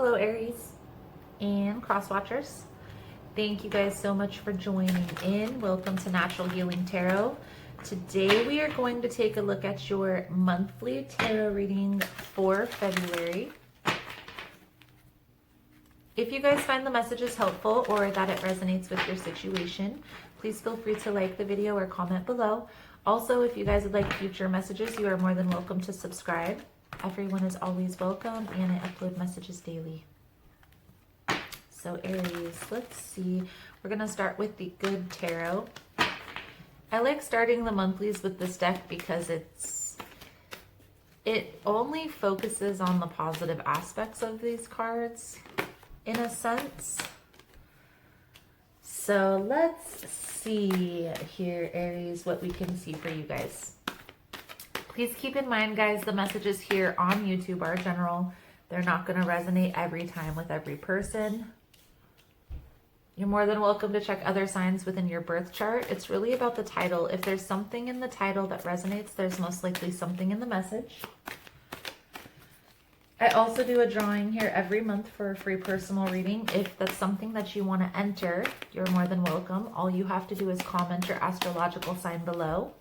Hello Aries and cross watchers. Thank you guys so much for joining in. Welcome to Natural Healing Tarot. Today we are going to take a look at your monthly tarot reading for February. If you guys find the messages helpful or that it resonates with your situation, please feel free to like the video or comment below. Also, if you guys would like future messages, you are more than welcome to subscribe. Everyone is always welcome, and I upload messages daily. So Aries, let's see. We're going to start with the Good Tarot. I like starting the monthlies with this deck because it only focuses on the positive aspects of these cards, in a sense. So let's see here, Aries, what we can see for you guys. Please keep in mind, guys, the messages here on YouTube are general. They're not going to resonate every time with every person. You're more than welcome to check other signs within your birth chart. It's really about the title. If there's something in the title that resonates, there's most likely something in the message. I also do a drawing here every month for a free personal reading. If that's something that you want to enter, you're more than welcome. All you have to do is comment your astrological sign below.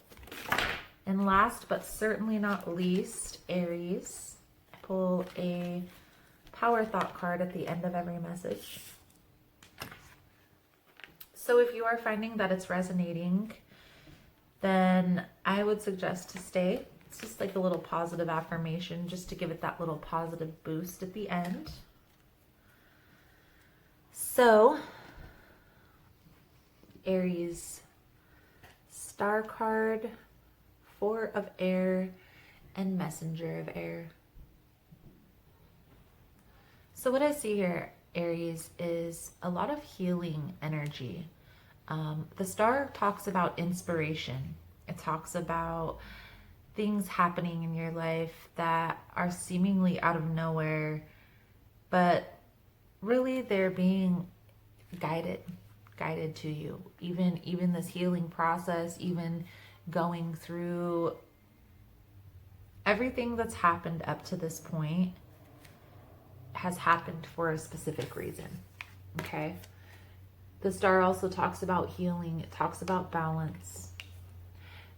And last but certainly not least, Aries, pull a power thought card at the end of every message. So if you are finding that it's resonating, then I would suggest to stay. It's just like a little positive affirmation, just to give it that little positive boost at the end. So, Aries, Star card, Four of Air, and Messenger of Air. So what I see here, Aries, is a lot of healing energy. The star talks about inspiration. It talks about things happening in your life that are seemingly out of nowhere, but really they're being guided to you. Even this healing process, even going through everything that's happened up to this point has happened for a specific reason. Okay? The star also talks about healing. It talks about balance.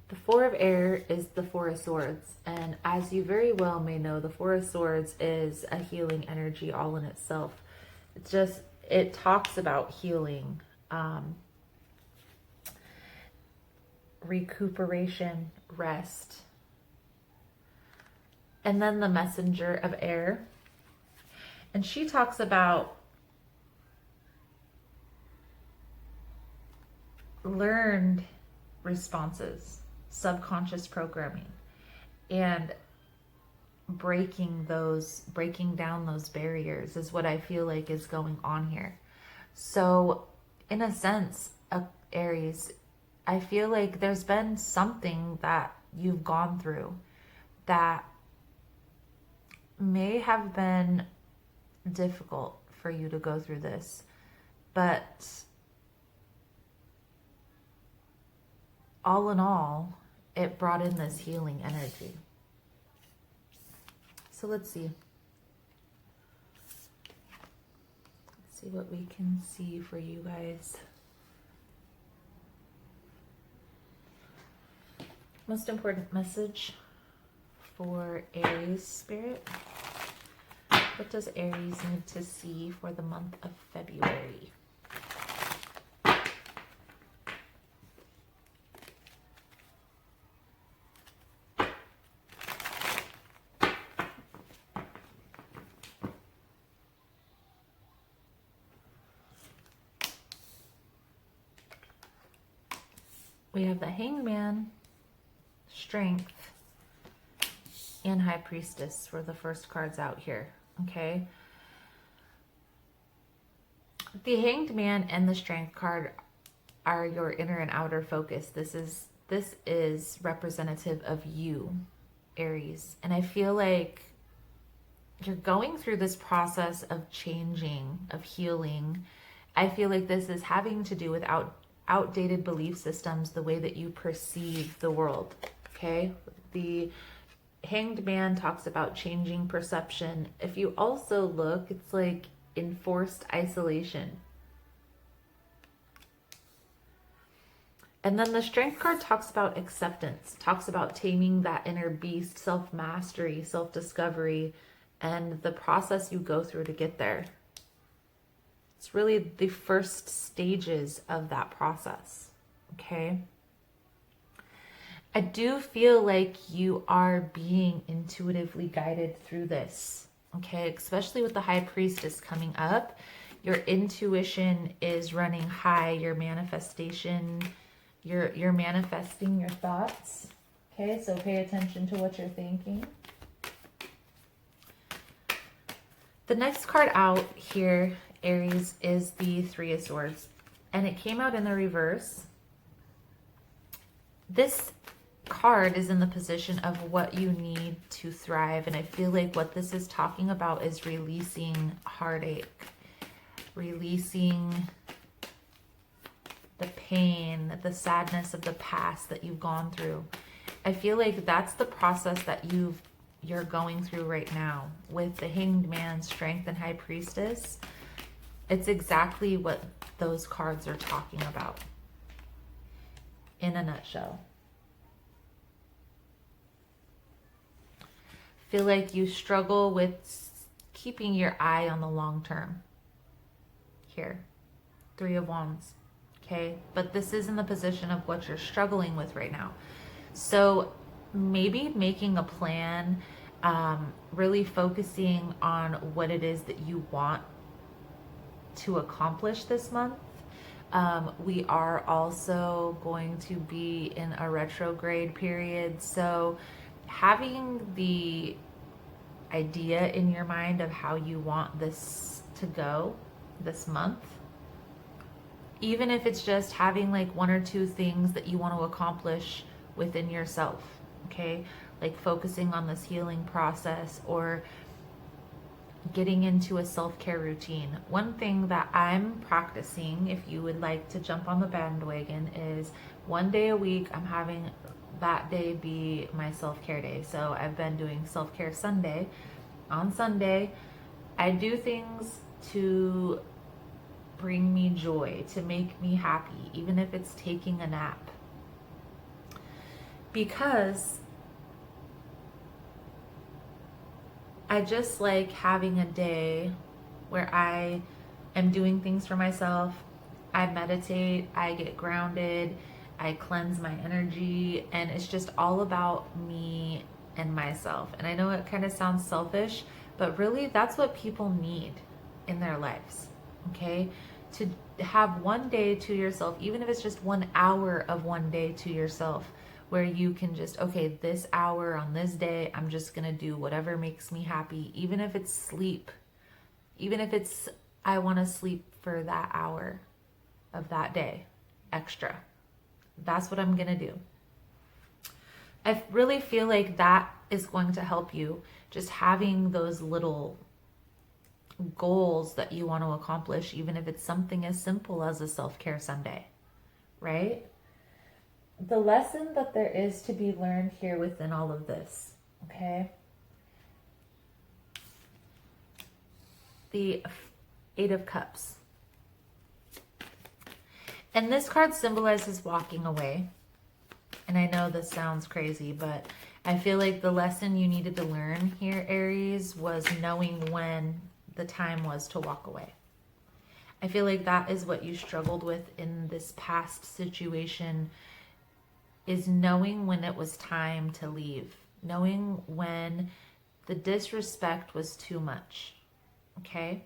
The Four of Air is the Four of Swords. And as you very well may know, the Four of Swords is a healing energy all in itself. It talks about healing, recuperation, rest. And then the Messenger of Air. And she talks about learned responses, subconscious programming, and breaking down those barriers is what I feel like is going on here. So in a sense, Aries, I feel like there's been something that you've gone through that may have been difficult for you to go through this, but all in all, it brought in this healing energy. So let's see. Let's see what we can see for you guys. Most important message for Aries spirit. What does Aries need to see for the month of February? We have the Hangman, Strength, and High Priestess for the first cards out here. Okay. The Hanged Man and the Strength card are your inner and outer focus. This is representative of you, Aries. And I feel like you're going through this process of changing, of healing. I feel like this is having to do with outdated belief systems, the way that you perceive the world. Okay. Hanged Man talks about changing perception. If you also look, it's like enforced isolation. And then the Strength card talks about acceptance, talks about taming that inner beast, self-mastery, self-discovery, and the process you go through to get there. It's really the first stages of that process, okay? I do feel like you are being intuitively guided through this, okay? Especially with the High Priestess coming up. Your intuition is running high, your manifestation, you're manifesting your thoughts, okay? So pay attention to what you're thinking. The next card out here, Aries, is the Three of Swords, and it came out in the reverse. This card is in the position of what you need to thrive, and I feel like what this is talking about is releasing heartache, releasing the pain, the sadness of the past that you've gone through. I feel like that's the process that you're going through right now with the Hanged Man, Strength, and High Priestess. It's exactly what those cards are talking about in a nutshell. Feel like you struggle with keeping your eye on the long term. Here, Three of Wands, okay? But this is in the position of what you're struggling with right now. So maybe making a plan, really focusing on what it is that you want to accomplish this month. We are also going to be in a retrograde period, so having the idea in your mind of how you want this to go this month, even if it's just having like one or two things that you want to accomplish within yourself, okay? Like focusing on this healing process or getting into a self-care routine. One thing that I'm practicing, if you would like to jump on the bandwagon, is one day a week I'm having that day be my self-care day. So I've been doing self-care Sunday. On Sunday, I do things to bring me joy, to make me happy, even if it's taking a nap. Because I just like having a day where I am doing things for myself. I meditate, I get grounded, I cleanse my energy, and it's just all about me and myself. And I know it kind of sounds selfish, but really that's what people need in their lives, okay? To have one day to yourself, even if it's just 1 hour of one day to yourself, where you can just, okay, this hour on this day, I'm just gonna do whatever makes me happy, even if it's sleep, even if it's, I wanna sleep for that hour of that day extra. That's what I'm gonna do. I really feel like that is going to help you, just having those little goals that you want to accomplish, even if it's something as simple as a self-care Sunday, right? The lesson that there is to be learned here within all of this, okay? The Eight of Cups. And this card symbolizes walking away. And I know this sounds crazy, but I feel like the lesson you needed to learn here, Aries, was knowing when the time was to walk away. I feel like that is what you struggled with in this past situation, is knowing when it was time to leave, knowing when the disrespect was too much, okay?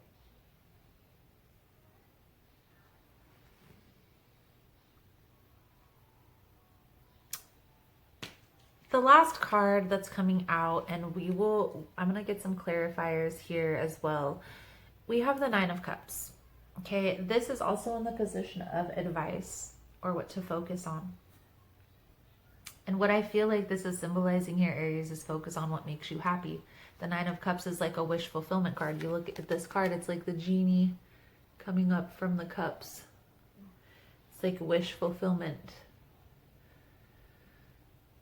The last card that's coming out, and I'm going to get some clarifiers here as well. We have the Nine of Cups, okay? This is also in the position of advice or what to focus on. And what I feel like this is symbolizing here, Aries, is focus on what makes you happy. The Nine of Cups is like a wish fulfillment card. You look at this card, it's like the genie coming up from the cups. It's like wish fulfillment.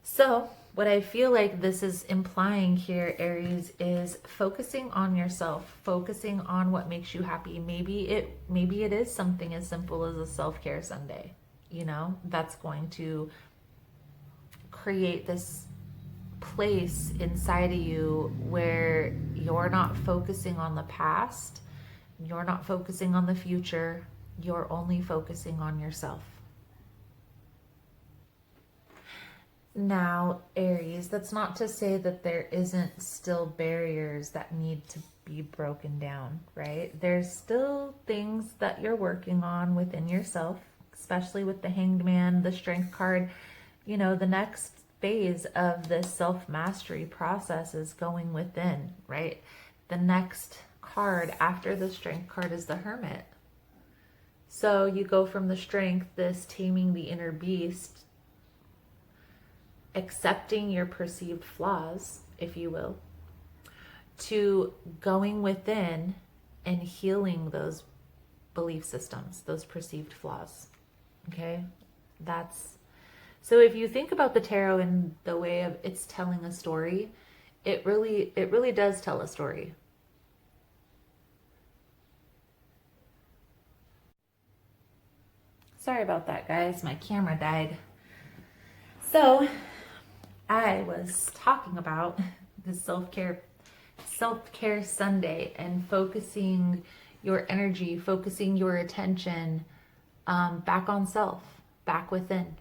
So what I feel like this is implying here, Aries, is focusing on yourself, focusing on what makes you happy. Maybe it is something as simple as a self-care Sunday, you know, that's going to create this place inside of you where you're not focusing on the past, you're not focusing on the future, you're only focusing on yourself. Now, Aries, that's not to say that there isn't still barriers that need to be broken down, right? There's still things that you're working on within yourself, especially with the Hanged Man, the Strength card. You know, the next phase of this self-mastery process is going within, right? The next card after the Strength card is the Hermit. So you go from the Strength, this taming the inner beast, accepting your perceived flaws, if you will, to going within and healing those belief systems, those perceived flaws. Okay? So if you think about the tarot in the way of it's telling a story, it really does tell a story. Sorry about that, guys. My camera died. So I was talking about the self-care Sunday and focusing your energy, focusing your attention back on self, back within.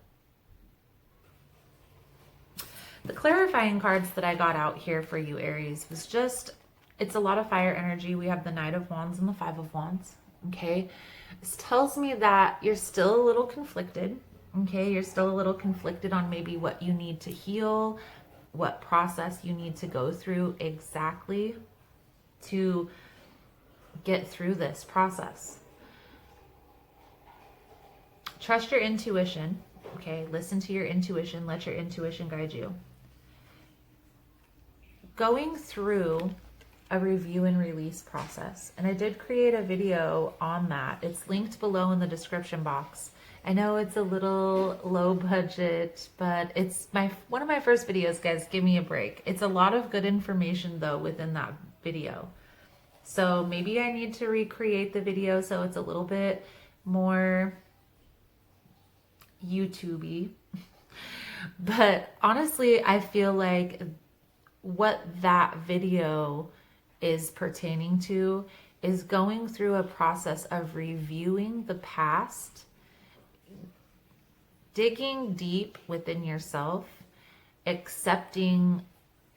The clarifying cards that I got out here for you, Aries, was just, it's a lot of fire energy. We have the Knight of Wands and the Five of Wands, okay? This tells me that you're still a little conflicted. Okay, you're still a little conflicted on maybe what you need to heal, what process you need to go through exactly to get through this process. Trust your intuition, okay? Listen to your intuition. Let your intuition guide you. Going through a review and release process, and I did create a video on that. It's linked below in the description box. I know it's a little low budget, but it's one of my first videos, guys. Give me a break. It's a lot of good information though within that video. So maybe I need to recreate the video so it's a little bit more YouTube-y. But honestly, I feel like what that video is pertaining to is going through a process of reviewing the past, digging deep within yourself, accepting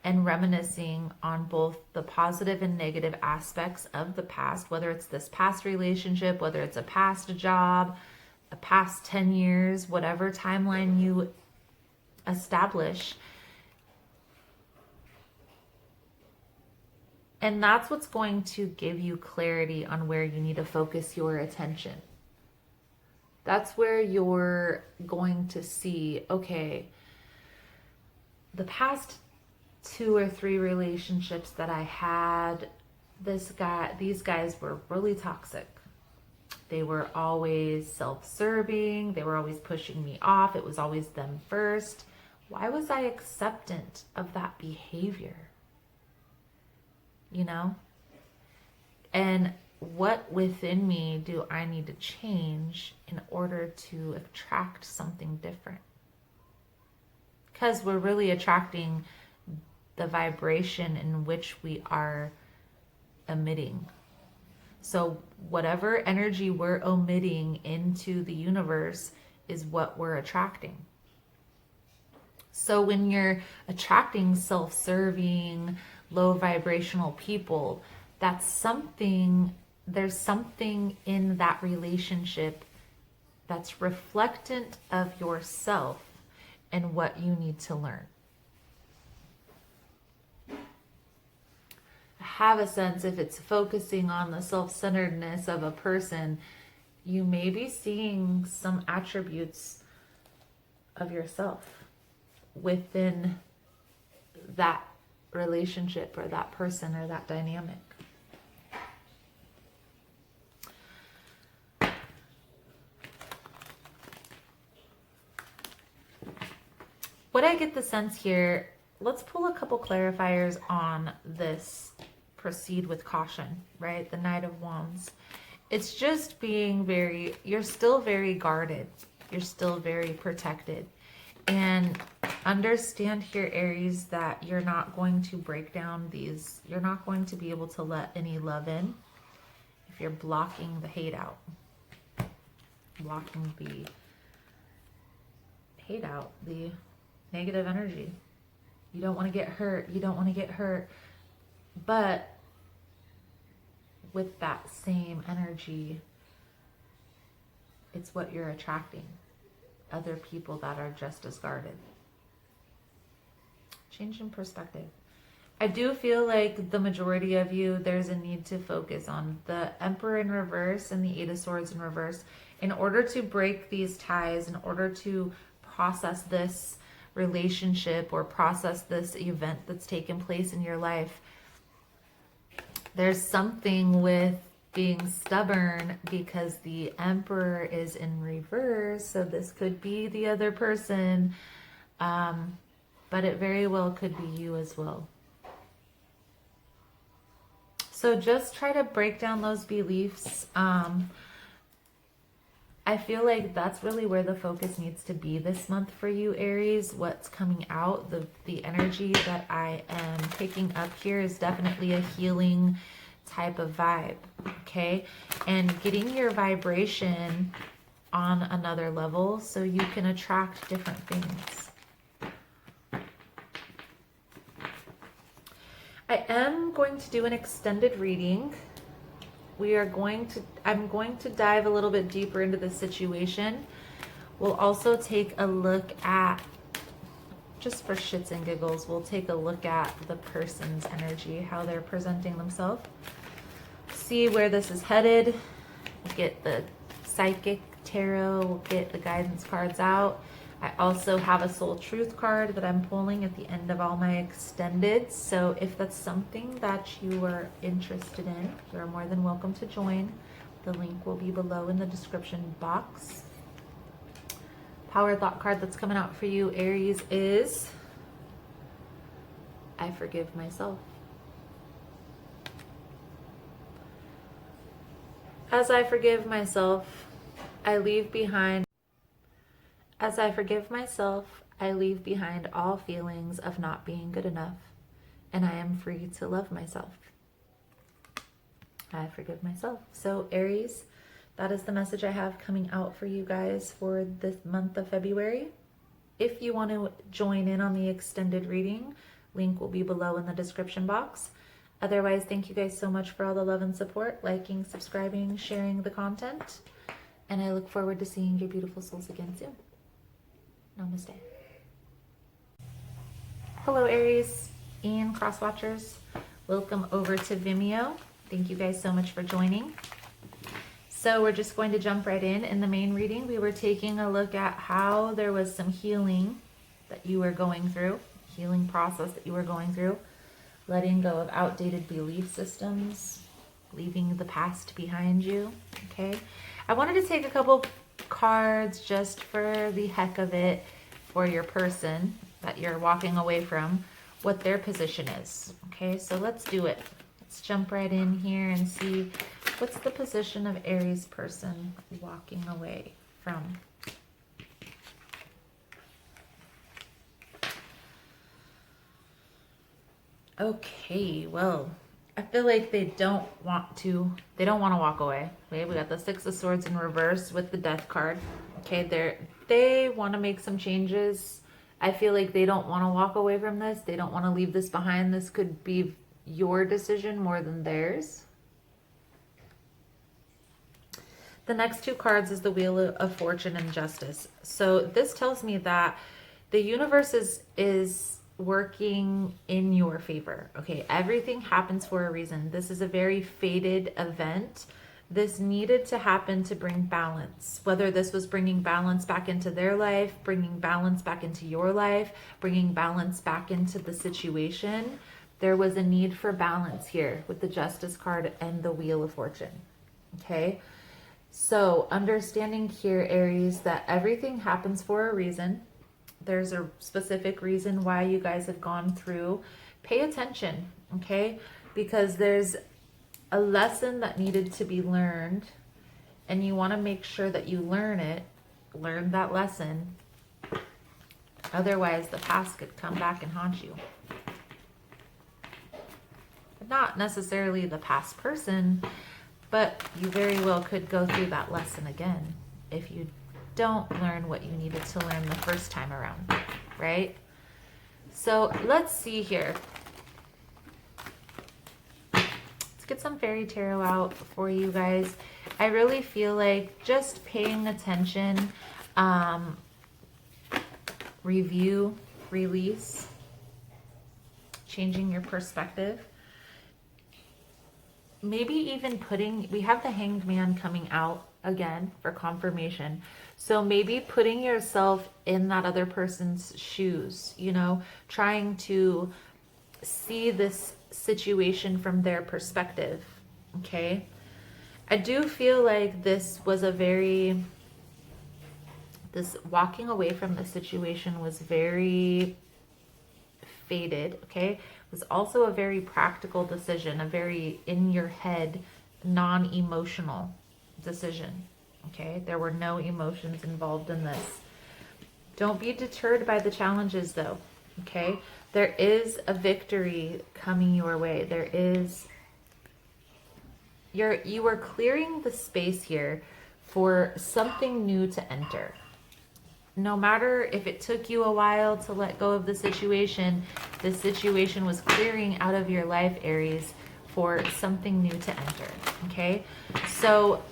and reminiscing on both the positive and negative aspects of the past, whether it's this past relationship, whether it's a past job, a past 10 years, whatever timeline you establish. And that's what's going to give you clarity on where you need to focus your attention. That's where you're going to see, okay, the past 2 or 3 relationships that I had, these guys were really toxic. They were always self-serving. They were always pushing me off. It was always them first. Why was I acceptant of that behavior? You know? And what within me do I need to change in order to attract something different? Because we're really attracting the vibration in which we are emitting. So whatever energy we're emitting into the universe is what we're attracting. So when you're attracting self-serving, low vibrational people, there's something in that relationship that's reflectant of yourself and what you need to learn. Have a sense if it's focusing on the self-centeredness of a person, you may be seeing some attributes of yourself within that relationship or that person or that dynamic. What I get the sense here, let's pull a couple clarifiers on this proceed with caution, right? The Knight of Wands. It's just being very, you're still very guarded. You're still very protected. And understand here, Aries, that you're not going to break down these, you're not going to be able to let any love in if you're blocking the hate out. Blocking the hate out, the negative energy. You don't want to get hurt. You don't want to get hurt. But with that same energy, it's what you're attracting. Other people that are just as guarded. Change in perspective. I do feel like the majority of you, there's a need to focus on the Emperor in reverse and the Eight of Swords in reverse. In order to break these ties, in order to process this relationship or process this event that's taken place in your life, there's something with being stubborn because the Emperor is in reverse. So this could be the other person, but it very well could be you as well. So just try to break down those beliefs. I feel like that's really where the focus needs to be this month for you, Aries. What's coming out, the energy that I am picking up here is definitely a healing type of vibe, okay? And getting your vibration on another level so you can attract different things. I am going to do an extended reading. I'm going to dive a little bit deeper into the situation. We'll also take a look at, just for shits and giggles, we'll take a look at the person's energy, how they're presenting themselves. See where this is headed. We'll get the psychic tarot, we'll get the guidance cards out. I also have a soul truth card that I'm pulling at the end of all my extended. So if that's something that you are interested in, you're more than welcome to join. The link will be below in the description box. Power thought card that's coming out for you, Aries, is I forgive myself. As I forgive myself, I leave behind As I forgive myself, I leave behind all feelings of not being good enough, and I am free to love myself. I forgive myself. So Aries, that is the message I have coming out for you guys for this month of February. If you want to join in on the extended reading, link will be below in the description box. Otherwise, thank you guys so much for all the love and support, liking, subscribing, sharing the content, and I look forward to seeing your beautiful souls again soon. Namaste. Hello, Aries and crosswatchers. Welcome over to Vimeo. Thank you guys so much for joining. So we're just going to jump right in. In the main reading, we were taking a look at how there was some healing that you were going through, healing process that you were going through, letting go of outdated belief systems, leaving the past behind you, okay? I wanted to take a couple cards just for the heck of it for your person that you're walking away from, what their position is. Okay, so let's do it. Let's jump right in here and see what's the position of Aries person walking away from. Okay, well, I feel like they don't want to walk away. Okay, we got the Six of Swords in reverse with the Death card. Okay, they want to make some changes. I feel like they don't want to walk away from this. They don't want to leave this behind. This could be your decision more than theirs. The next two cards is the Wheel of Fortune and Justice. So this tells me that the universe is working in your favor. Okay, everything happens for a reason. This is a very fated event. This needed to happen to bring balance. Whether this was bringing balance back into their life, bringing balance back into your life, bringing balance back into the situation, there was a need for balance here with the Justice card and the Wheel of Fortune. Okay, so understanding here, Aries, that everything happens for a reason. There's a specific reason why you guys have gone through. Pay attention, okay? Because there's a lesson that needed to be learned, and you want to make sure that you learn that lesson. Otherwise, the past could come back and haunt you. Not necessarily the past person, but you very well could go through that lesson again if you don't learn what you needed to learn the first time around, right? So let's see here. Let's get some fairy tarot out for you guys. I really feel like just paying attention, review, release, changing your perspective. Maybe even we have the Hanged Man coming out again for confirmation. So maybe putting yourself in that other person's shoes, you know, trying to see this situation from their perspective, okay? I do feel like this walking away from the situation was very fated, okay? It was also a very practical decision, a very in your head, non-emotional decision, okay? There were no emotions involved in this. Don't be deterred by the challenges though, okay? There is a victory coming your way. You are clearing the space here for something new to enter. No matter if it took you a while to let go of the situation was clearing out of your life, Aries, for something new to enter, okay? So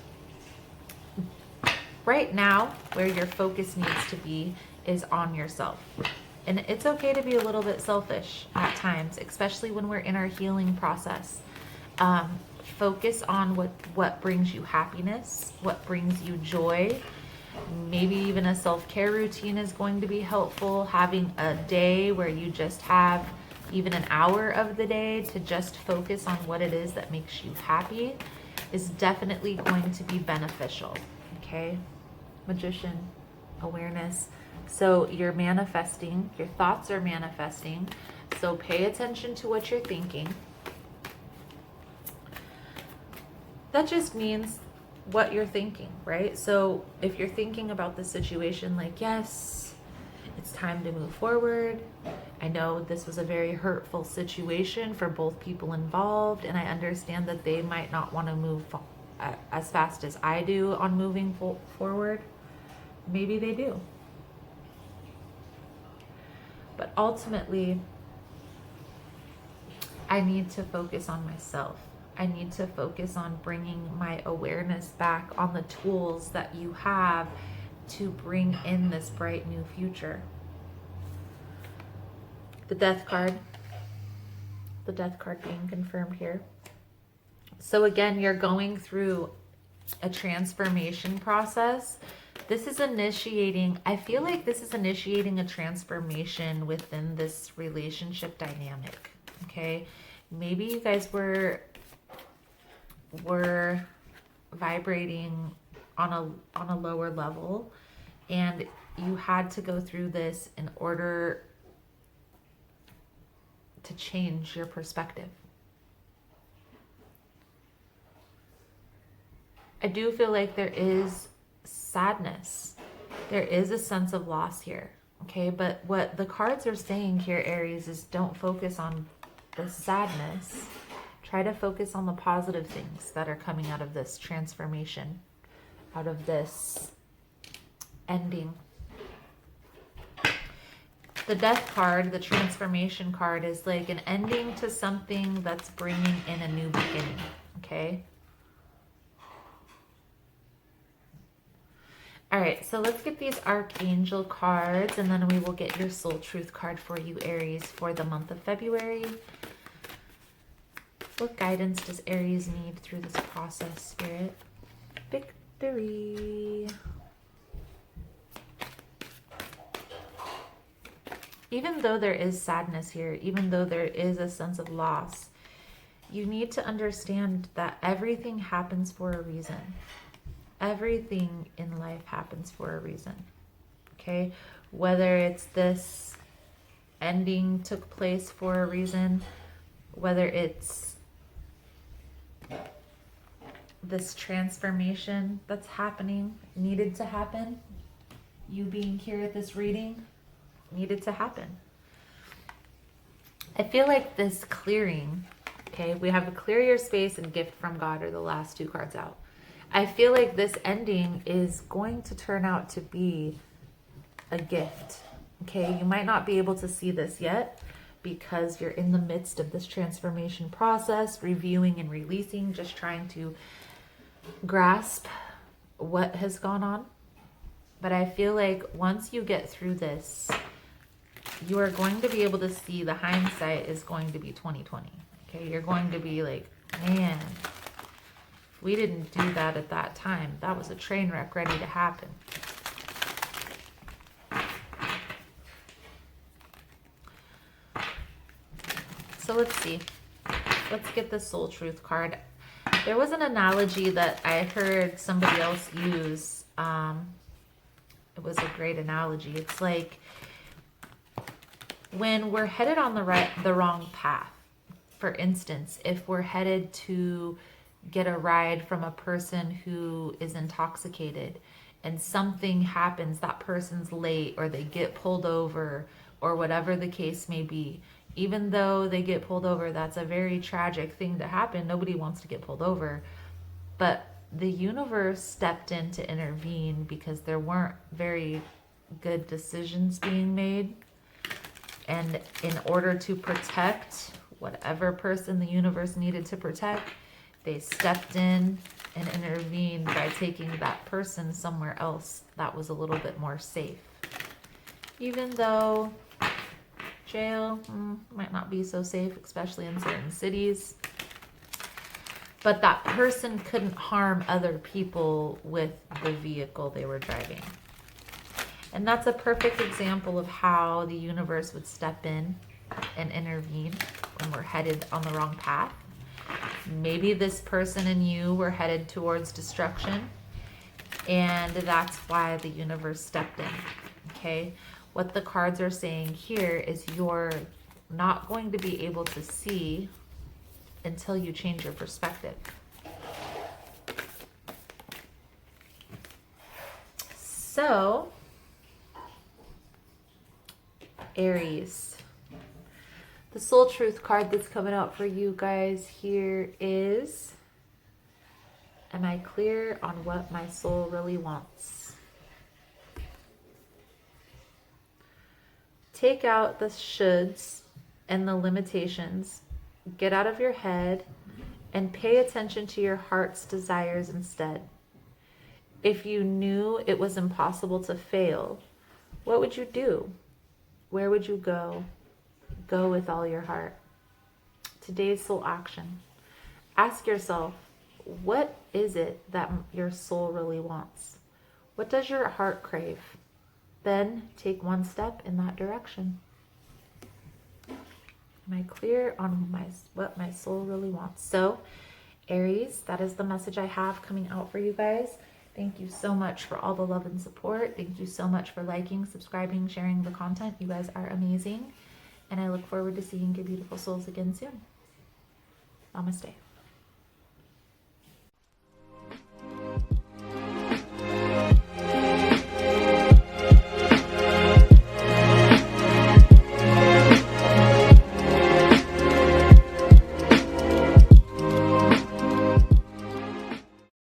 right now, where your focus needs to be is on yourself. And it's okay to be a little bit selfish at times, especially when we're in our healing process. Focus on what brings you happiness, what brings you joy. Maybe even a self-care routine is going to be helpful. Having a day where you just have even an hour of the day to just focus on what it is that makes you happy is definitely going to be beneficial, okay? Magician, awareness. So you're manifesting, your thoughts are manifesting. So pay attention to what you're thinking. That just means what you're thinking, right? So if you're thinking about the situation like, yes, it's time to move forward. I know this was a very hurtful situation for both people involved, and I understand that they might not want to move as fast as I do on moving forward. Maybe they do. But ultimately, I need to focus on myself. I need to focus on bringing my awareness back on the tools that you have to bring in this bright new future. The Death card being confirmed here. So again, you're going through a transformation process. This is I feel like this is initiating a transformation within this relationship dynamic, okay? Maybe you guys were vibrating on a lower level, and you had to go through this in order to change your perspective. I do feel like there is sadness. There is a sense of loss here, okay? But what the cards are saying here, Aries, is don't focus on the sadness. Try to focus on the positive things that are coming out of this transformation, out of this ending. The Death card, the transformation card, is like an ending to something that's bringing in a new beginning, okay? All right, so let's get these Archangel cards, and then we will get your Soul Truth card for you, Aries, for the month of February. What guidance does Aries need through this process, Spirit? Victory. Even though there is sadness here, even though there is a sense of loss, you need to understand that everything happens for a reason. Everything in life happens for a reason. okay? Whether it's this ending took place for a reason, whether it's this transformation that's happening, needed to happen, you being here at this reading needed to happen. I feel like this clearing, okay, we have a clear your space and gift from God are the last two cards out. I feel like this ending is going to turn out to be a gift, okay? You might not be able to see this yet because you're in the midst of this transformation process, reviewing and releasing, just trying to grasp what has gone on. But I feel like once you get through this, you are going to be able to see the hindsight is going to be 2020. Okay, you're going to be like, man, if we didn't do that at that time, that was a train wreck ready to happen. So let's see. Let's get the Soul Truth card. There was an analogy that I heard somebody else use. It was a great analogy. It's like when we're headed on the wrong path. For instance, if we're headed to get a ride from a person who is intoxicated and something happens, that person's late or they get pulled over or whatever the case may be, even though they get pulled over, that's a very tragic thing to happen. Nobody wants to get pulled over. But the universe stepped in to intervene because there weren't very good decisions being made. And in order to protect whatever person the universe needed to protect, they stepped in and intervened by taking that person somewhere else that was a little bit more safe. Even though jail might not be so safe, especially in certain cities. But that person couldn't harm other people with the vehicle they were driving. And that's a perfect example of how the universe would step in and intervene when we're headed on the wrong path. Maybe this person and you were headed towards destruction, and that's why the universe stepped in, okay? What the cards are saying here is you're not going to be able to see until you change your perspective. So, Aries, the Soul Truth card that's coming out for you guys here is, am I clear on what my soul really wants? Take out the shoulds and the limitations. Get out of your head and pay attention to your heart's desires instead. If you knew it was impossible to fail, what would you do? Where would you go? Go with all your heart. Today's soul action. Ask yourself, what is it that your soul really wants? What does your heart crave? Then take one step in that direction. Am I clear on what my soul really wants? So, Aries, that is the message I have coming out for you guys. Thank you so much for all the love and support. Thank you so much for liking, subscribing, sharing the content. You guys are amazing. And I look forward to seeing your beautiful souls again soon. Namaste.